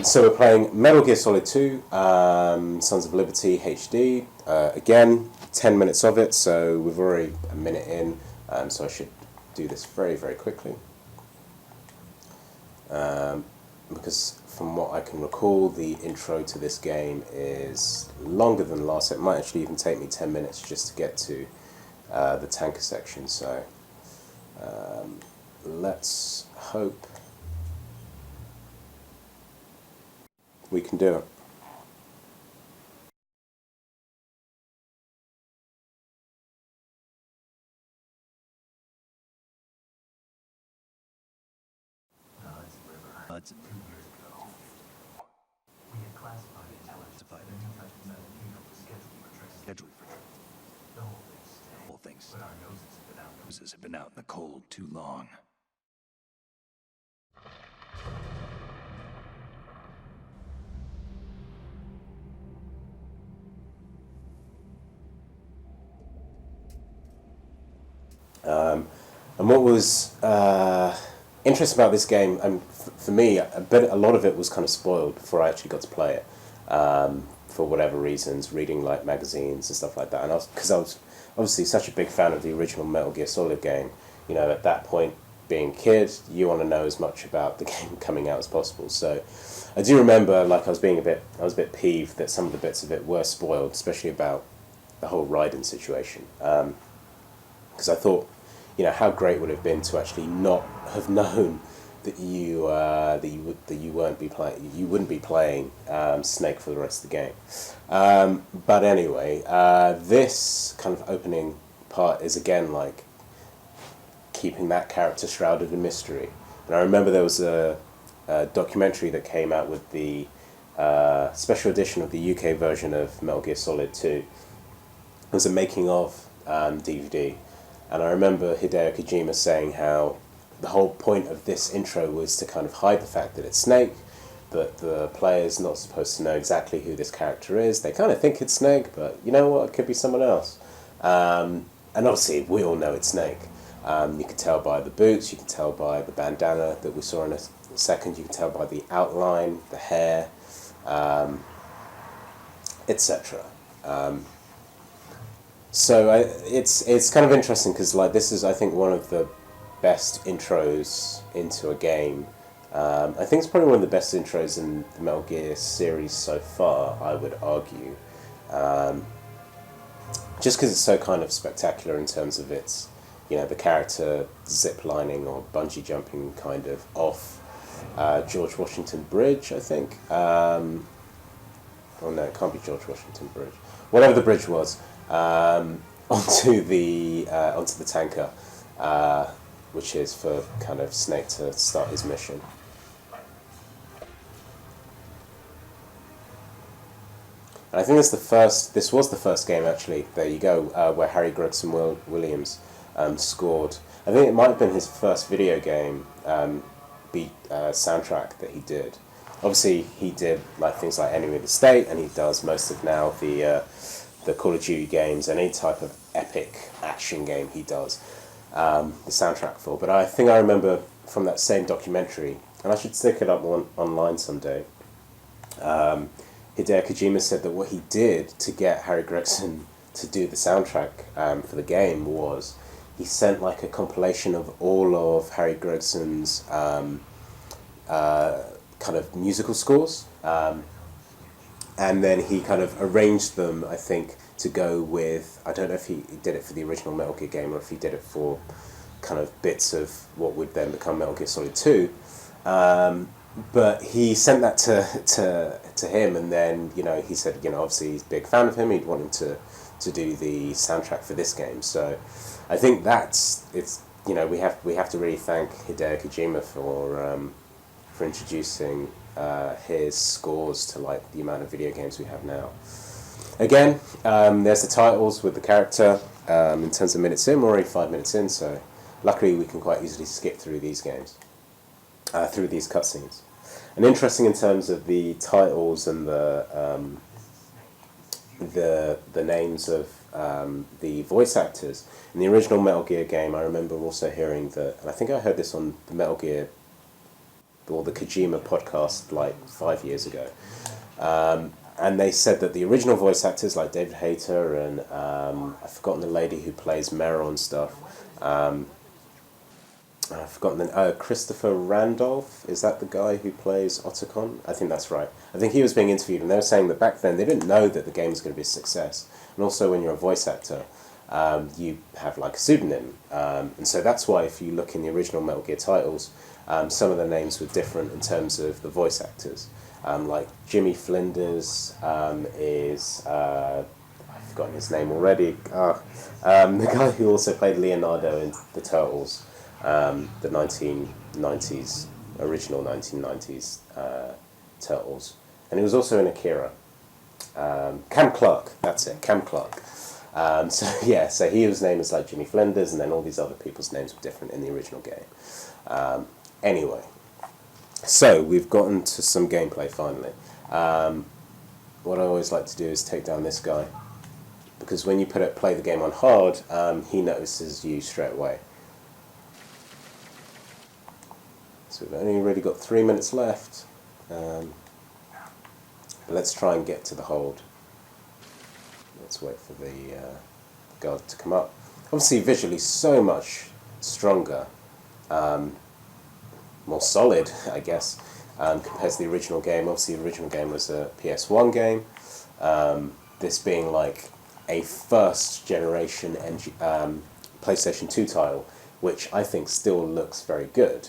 So we're playing Metal Gear Solid 2, Sons of Liberty HD. Again, 10 minutes of it, so we've already a minute in, so I should do this very, very quickly. Because from what I can recall, the intro to this game is longer than last. It might actually even take me 10 minutes just to get to the tanker section, so let's hope we can do it. Hudson 2 years ago. We had classified intelligence that scheduled for trip. The whole thing's but our noses have been out in the cold too long. And what was interesting about this game, and for me, a lot of it was kind of spoiled before I actually got to play it, for whatever reasons, reading like magazines and stuff like that. And because I was obviously such a big fan of the original Metal Gear Solid game, you know, at that point, being a kid, you want to know as much about the game coming out as possible. So I do remember, like, I was a bit peeved that some of the bits of it were spoiled, especially about the whole Raiden situation, because I thought, you know, how great would it have been to actually not have known that you wouldn't be playing Snake for the rest of the game. But anyway, this kind of opening part is again like keeping that character shrouded in mystery. And I remember there was a documentary that came out with the special edition of the UK version of Metal Gear Solid 2. It was a making of DVD. And I remember Hideo Kojima saying how the whole point of this intro was to kind of hide the fact that it's Snake, that the player's not supposed to know exactly who this character is. They kind of think it's Snake, but you know what, it could be someone else. And obviously, we all know it's Snake. You can tell by the boots, you can tell by the bandana that we saw in a second, you can tell by the outline, the hair, etc. So it's kind of interesting because like this is, I think, one of the best intros into a game. I think it's probably one of the best intros in the Metal Gear series so far, I would argue. Just because it's so kind of spectacular in terms of its, you know, the character zip-lining or bungee jumping kind of off George Washington Bridge, I think. Oh no, it can't be George Washington Bridge. Whatever the bridge was. Onto the tanker, which is for kind of Snake to start his mission. And I think this was the first game actually. There you go, where Harry Gregson Williams scored. I think it might have been his first video game soundtrack that he did. Obviously, he did like things like Enemy of the State, and he does most of now the Call of Duty games and any type of epic action game he does the soundtrack for. But I think I remember from that same documentary, and I should stick it up online someday, Hideo Kojima said that what he did to get Harry Gregson to do the soundtrack for the game was he sent like a compilation of all of Harry Gregson's kind of musical scores, and then he kind of arranged them, I think, to go with, I don't know if he did it for the original Metal Gear game or if he did it for kind of bits of what would then become Metal Gear Solid 2. But he sent that to him, and then, you know, he said, you know, obviously he's a big fan of him, he'd want him to do the soundtrack for this game. So I think it's, you know, we have to really thank Hideo Kojima for introducing his scores to like the amount of video games we have now. Again, there's the titles with the character. In terms of minutes in, we're already 5 minutes in, so luckily we can quite easily skip through these games, through these cutscenes. And interesting in terms of the titles and the names of the voice actors. In the original Metal Gear game, I remember also hearing that, and I think I heard this on the Metal Gear or the Kojima podcast like 5 years ago. And they said that the original voice actors like David Hayter and I've forgotten the lady who plays Meryl and stuff. I've forgotten the Christopher Randolph. Is that the guy who plays Otacon? I think that's right. I think he was being interviewed, and they were saying that back then they didn't know that the game was going to be a success. And also, when you're a voice actor, you have like a pseudonym, and so that's why if you look in the original Metal Gear titles, some of the names were different in terms of the voice actors. Like Jimmy Flinders is I've forgotten his name already. The guy who also played Leonardo in the Turtles. The 1990s, original 1990s Turtles. And he was also in Akira. Cam Clark, that's it, Cam Clark. So his name is like Jimmy Flinders, and then all these other people's names were different in the original game. Anyway, so we've gotten to some gameplay finally. What I always like to do is take down this guy, because when you play the game on hard, he notices you straight away. So we've only really got 3 minutes left. Let's try and get to the hold. Let's wait for the guard to come up. Obviously visually so much stronger, more solid, I guess, compared to the original game. Obviously the original game was a PS1 game. This being like a first generation PlayStation 2 title, which I think still looks very good.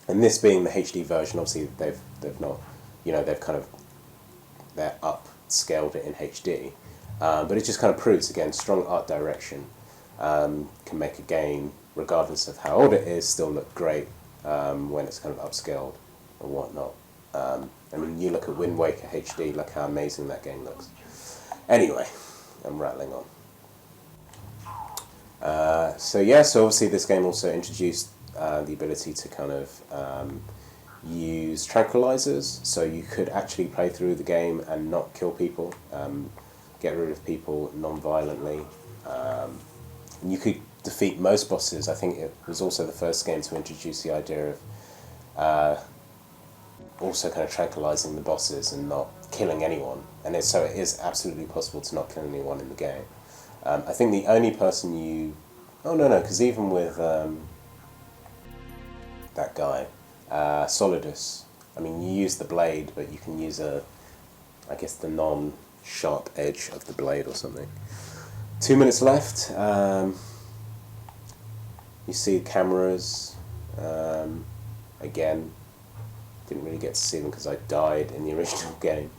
And this being the HD version, obviously they've not, they're upscaled it in HD, but it just kind of proves again strong art direction can make a game, regardless of how old it is, still look great when it's kind of upscaled and whatnot. I mean, you look at Wind Waker HD, look how amazing that game looks. Anyway, I'm rattling on. So obviously this game also introduced the ability to kind of use tranquilizers, so you could actually play through the game and not kill people, get rid of people non-violently. You could defeat most bosses. I think it was also the first game to introduce the idea of also kind of tranquilizing the bosses and not killing anyone. And it is absolutely possible to not kill anyone in the game. I think the only person you... Oh, no, because even with that guy, Solidus, I mean, you use the blade, but you can use the non-sharp edge of the blade or something. 2 minutes left. You see cameras. Again, didn't really get to see them because I died in the original game.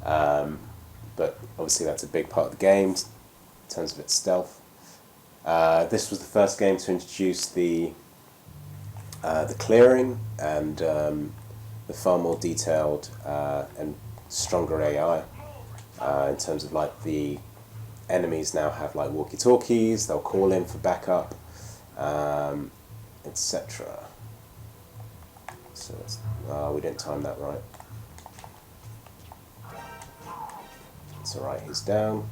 But obviously that's a big part of the game in terms of its stealth. This was the first game to introduce the clearing and the far more detailed and stronger AI in terms of like the enemies now have like walkie-talkies, they'll call in for backup, etc. So we didn't time that right. It's alright, he's down.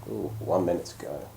Ooh, 1 minute to go.